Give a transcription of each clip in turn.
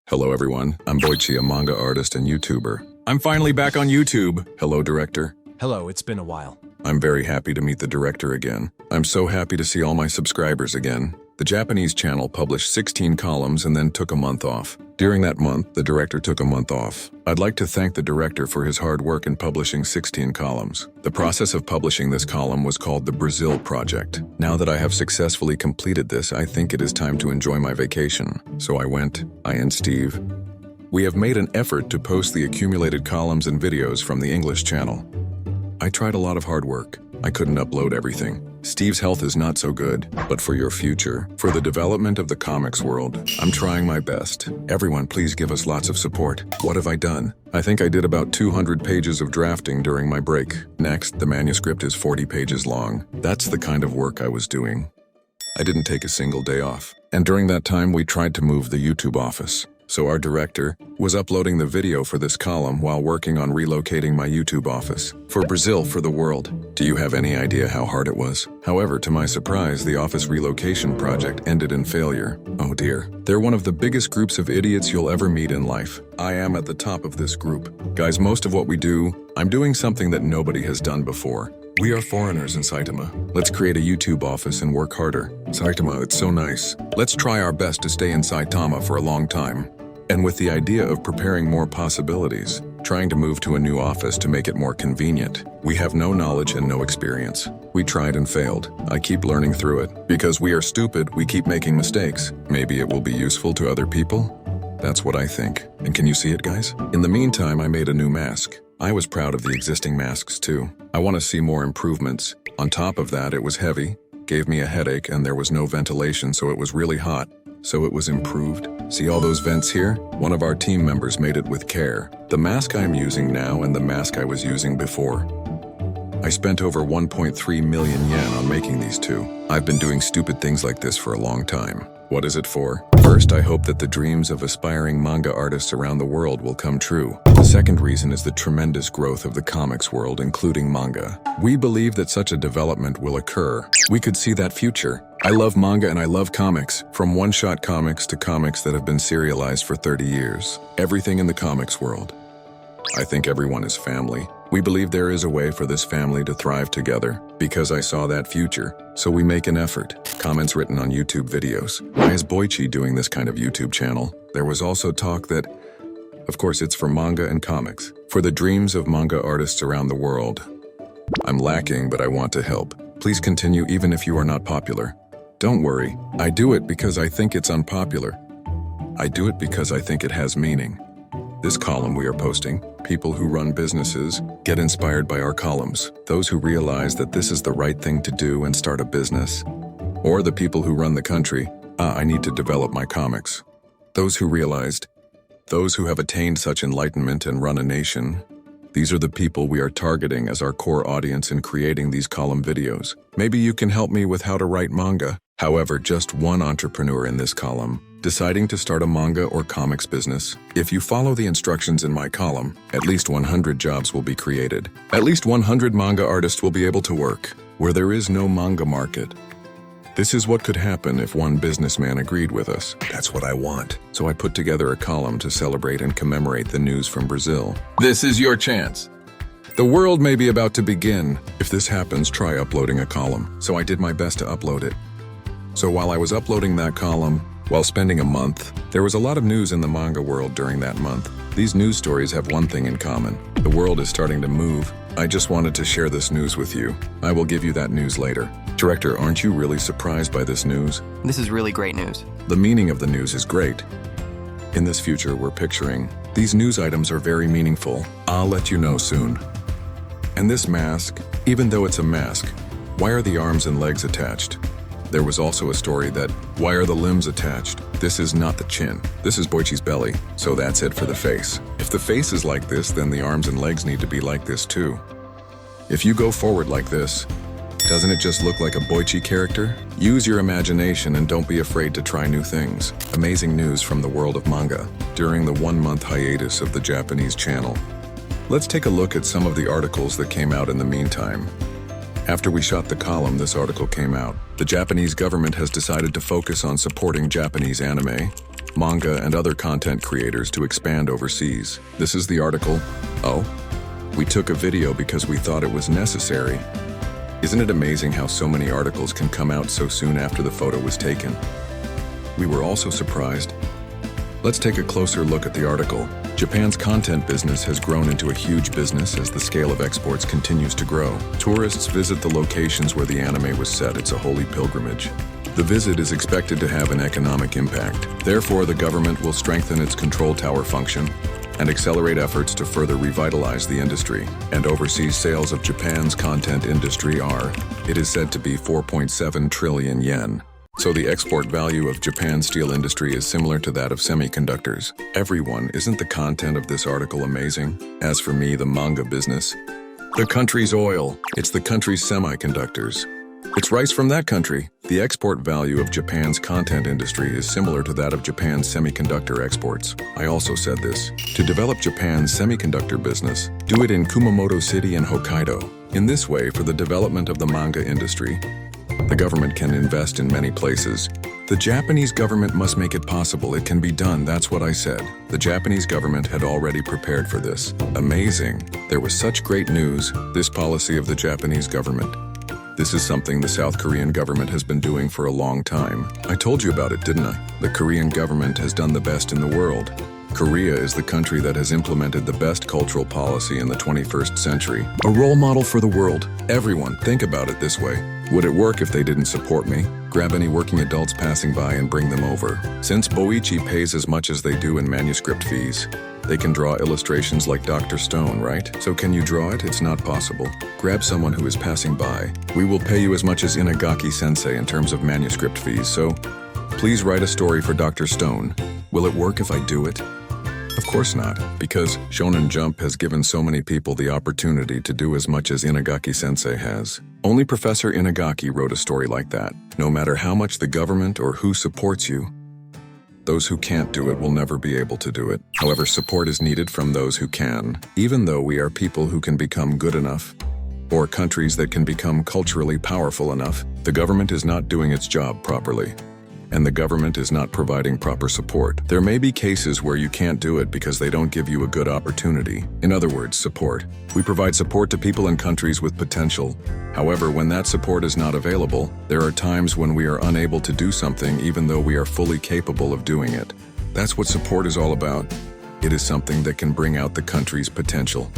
Hello everyone, I'm Boichi, a manga artist and YouTuber. I'm finally back on YouTube. Hello director. Hello, it's been a while. I'm very happy to meet the director again. I'm so happy to see all my subscribers again. The Japanese channel published 16 columns and then took a month off. During that month, the director took a month off. I'd like to thank the director for his hard work in publishing 16 columns. The process of publishing this column was called the Brazil Project. Now that I have successfully completed this, I think it is time to enjoy my vacation. So I went, I and Steve. We have made an effort to post the accumulated columns and videos from the English channel. I tried a lot of hard work. I couldn't upload everything. Steve's health is not so good, but for your future, for the development of the comics world, I'm trying my best. Everyone, please give us lots of support. What have I done? I think I did about 200 pages of drafting during my break. Next, the manuscript is 40 pages long. That's the kind of work I was doing. I didn't take a single day off. And during that time, we tried to move the YouTube office. So our director was uploading the video for this column while working on relocating my YouTube office. For Brazil, for the world. Do you have any idea how hard it was? However, to my surprise, the office relocation project ended in failure. Oh dear. They're one of the biggest groups of idiots you'll ever meet in life. I am at the top of this group. Guys, most of what we do, I'm doing something that nobody has done before. We are foreigners in Saitama. Let's create a YouTube office and work harder. Saitama, it's so nice. Let's try our best to stay in Saitama for a long time. And with the idea of preparing more possibilities, trying to move to a new office to make it more convenient. We have no knowledge and no experience. We tried and failed. I keep learning through it. Because we are stupid, we keep making mistakes. Maybe it will be useful to other people? That's what I think. And can you see it, guys? In the meantime, I made a new mask. I was proud of the existing masks too. I want to see more improvements. On top of that, it was heavy, gave me a headache, and there was no ventilation, so it was really hot. So it was improved. See all those vents here? One of our team members made it with care. The mask I'm using now and the mask I was using before. I spent over 1.3 million yen on making these two. I've been doing stupid things like this for a long time. What is it for? First, I hope that the dreams of aspiring manga artists around the world will come true. The second reason is the tremendous growth of the comics world, including manga. We believe that such a development will occur. We could see that future. I love manga and I love comics, from one-shot comics to comics that have been serialized for 30 years. Everything in the comics world. I think everyone is family. We believe there is a way for this family to thrive together, because I saw that future, so we make an effort. Comments written on YouTube videos. Why is Boichi doing this kind of YouTube channel? There was also talk that, of course, it's for manga and comics, for the dreams of manga artists around the world. I'm lacking, but I want to help. Please continue even if you are not popular. Don't worry, I do it because I think it's unpopular. I do it because I think it has meaning. This column we are posting, people who run businesses get inspired by our columns. Those who realize that this is the right thing to do and start a business. Or the people who run the country, I need to develop my comics. Those who realized, those who have attained such enlightenment and run a nation. These are the people we are targeting as our core audience in creating these column videos. Maybe you can help me with how to write manga. However, just one entrepreneur in this column, deciding to start a manga or comics business. If you follow the instructions in my column, at least 100 jobs will be created. At least 100 manga artists will be able to work, where there is no manga market. This is what could happen if one businessman agreed with us. That's what I want. So I put together a column to celebrate and commemorate the news from Brazil. This is your chance. The world may be about to begin. If this happens, try uploading a column. So I did my best to upload it. So while I was uploading that column, while spending a month, there was a lot of news in the manga world during that month. These news stories have one thing in common. The world is starting to move. I just wanted to share this news with you. I will give you that news later. Director, aren't you really surprised by this news? This is really great news. The meaning of the news is great. In this future we're picturing, these news items are very meaningful. I'll let you know soon. And this mask, even though it's a mask, why are the arms and legs attached? There was also a story that, why are the limbs attached? This is not the chin. This is Boichi's belly, so that's it for the face. If the face is like this, then the arms and legs need to be like this too. If you go forward like this, doesn't it just look like a Boichi character? Use your imagination and don't be afraid to try new things. Amazing news from the world of manga during the 1-month hiatus of the Japanese channel. Let's take a look at some of the articles that came out in the meantime. After we shot the column, this article came out. The Japanese government has decided to focus on supporting Japanese anime, manga, and other content creators to expand overseas. This is the article. Oh, we took a video because we thought it was necessary. Isn't it amazing how so many articles can come out so soon after the photo was taken? We were also surprised. Let's take a closer look at the article. Japan's content business has grown into a huge business as the scale of exports continues to grow. Tourists visit the locations where the anime was set. It's a holy pilgrimage. The visit is expected to have an economic impact. Therefore, the government will strengthen its control tower function and accelerate efforts to further revitalize the industry. And overseas sales of Japan's content industry are, it is said to be 4.7 trillion yen. So the export value of Japan's steel industry is similar to that of semiconductors. Everyone, isn't the content of this article amazing? As for me, the manga business. The country's oil, it's the country's semiconductors. It's rice from that country. The export value of Japan's content industry is similar to that of Japan's semiconductor exports. I also said this. To develop Japan's semiconductor business, do it in Kumamoto City and Hokkaido. In this way, for the development of the manga industry, the government can invest in many places. The Japanese government must make it possible. It can be done, that's what I said. The Japanese government had already prepared for this. Amazing. There was such great news, this policy of the Japanese government. This is something the South Korean government has been doing for a long time. I told you about it, didn't I? The Korean government has done the best in the world. Korea is the country that has implemented the best cultural policy in the 21st century. A role model for the world. Everyone, think about it this way. Would it work if they didn't support me? Grab any working adults passing by and bring them over. Since Boichi pays as much as they do in manuscript fees, they can draw illustrations like Dr. Stone, right? So can you draw it? It's not possible. Grab someone who is passing by. We will pay you as much as Inagaki-sensei in terms of manuscript fees, so please write a story for Dr. Stone. Will it work if I do it? Of course not, because Shonen Jump has given so many people the opportunity to do as much as Inagaki-sensei has. Only Professor Inagaki wrote a story like that. No matter how much the government or who supports you, those who can't do it will never be able to do it. However, support is needed from those who can, even though we are people who can become good enough, or countries that can become culturally powerful enough. The government is not doing its job properly, and the government is not providing proper support. There may be cases where you can't do it because they don't give you a good opportunity. In other words, support. We provide support to people in countries with potential. However, when that support is not available, there are times when we are unable to do something even though we are fully capable of doing it. That's what support is all about. It is something that can bring out the country's potential,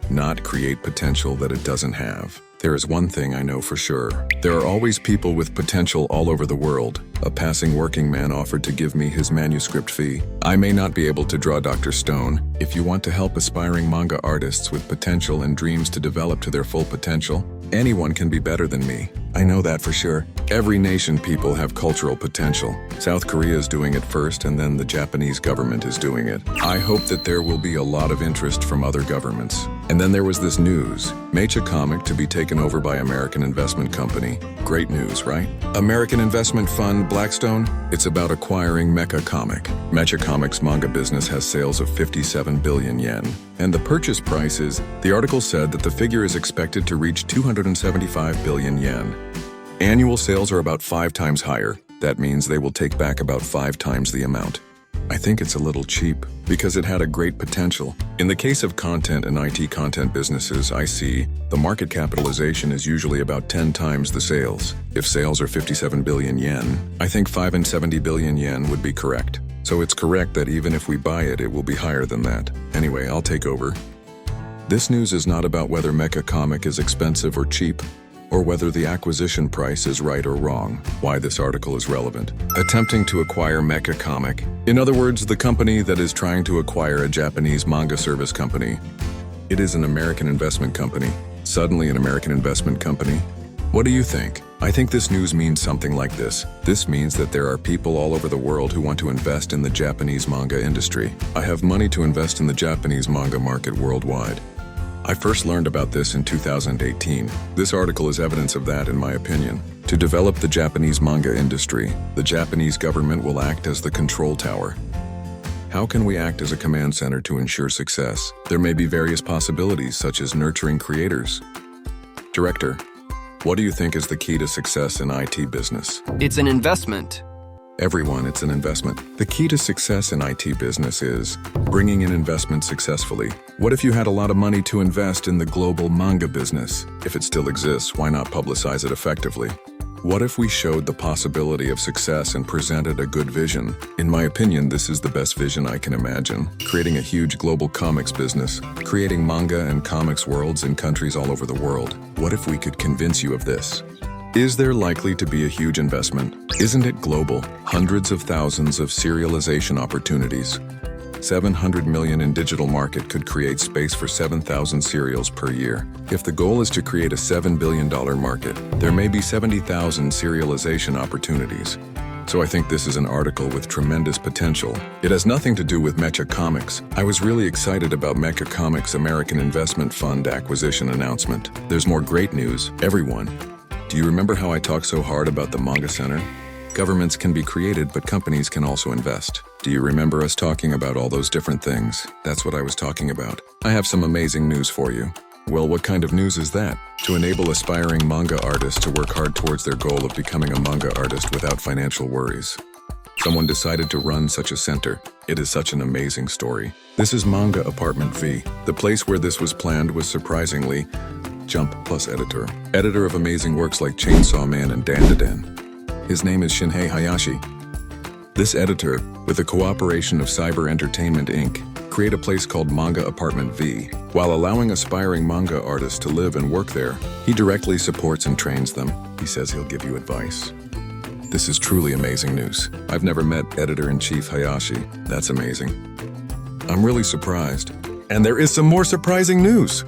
not create potential that it doesn't have. There is one thing I know for sure. There are always people with potential all over the world. A passing working man offered to give me his manuscript fee. I may not be able to draw Dr. Stone. If you want to help aspiring manga artists with potential and dreams to develop to their full potential, anyone can be better than me. I know that for sure. Every nation people have cultural potential. South Korea is doing it first, and then the Japanese government is doing it. I hope that there will be a lot of interest from other governments. And then there was this news. Mecha Comic to be taken over by American Investment Company. Great news, right? American Investment Fund, Blackstone? It's about acquiring Mecha Comic. Mecha Comic's manga business has sales of 57 billion yen. And the purchase price is, the article said that the figure is expected to reach 275 billion yen. Annual sales are about 5 times higher. That means they will take back about 5 times the amount. I think it's a little cheap because it had a great potential. In the case of content and IT content businesses, I see the market capitalization is usually about 10 times the sales. If sales are 57 billion yen, I think 75 billion yen would be correct. So it's correct that even if we buy it, it will be higher than that. Anyway, I'll take over. This news is not about whether Mecha Comic is expensive or cheap, or whether the acquisition price is right or wrong. Why this article is relevant. Attempting to acquire Mecha Comic. In other words, the company that is trying to acquire a Japanese manga service company. It is an American investment company. Suddenly an American investment company. What do you think? I think this news means something like this. This means that there are people all over the world who want to invest in the Japanese manga industry. I have money to invest in the Japanese manga market worldwide. I first learned about this in 2018. This article is evidence of that, in my opinion. To develop the Japanese manga industry, the Japanese government will act as the control tower. How can we act as a command center to ensure success? There may be various possibilities, such as nurturing creators. Director, what do you think is the key to success in IT business? It's an investment. Everyone, it's an investment. The key to success in IT business is bringing in investment successfully. What if you had a lot of money to invest in the global manga business? If it still exists, why not publicize it effectively? What if we showed the possibility of success and presented a good vision? In my opinion, this is the best vision I can imagine. Creating a huge global comics business, creating manga and comics worlds in countries all over the world. What if we could convince you of this? Is there likely to be a huge investment? Isn't it global? Hundreds of thousands of serialization opportunities. 700 million in digital market could create space for 7,000 serials per year. If the goal is to create a $7 billion market, there may be 70,000 serialization opportunities. So I think this is an article with tremendous potential. It has nothing to do with Mecha Comics. I was really excited about Mecha Comics' American Investment Fund acquisition announcement. There's more great news. Everyone, do you remember how I talked so hard about the Manga Center? Governments can be created, but companies can also invest. Do you remember us talking about all those different things? That's what I was talking about. I have some amazing news for you. Well, what kind of news is that? To enable aspiring manga artists to work hard towards their goal of becoming a manga artist without financial worries. Someone decided to run such a center. It is such an amazing story. This is Manga Apartment V. The place where this was planned was surprisingly Jump Plus editor. Editor of amazing works like Chainsaw Man and Dandadan. His name is Shinhei Hayashi. This editor, with the cooperation of Cyber Entertainment Inc., create a place called Manga Apartment V. While allowing aspiring manga artists to live and work there, he directly supports and trains them. He says he'll give you advice. This is truly amazing news. I've never met Editor-in-Chief Hayashi. That's amazing. I'm really surprised. And there is some more surprising news.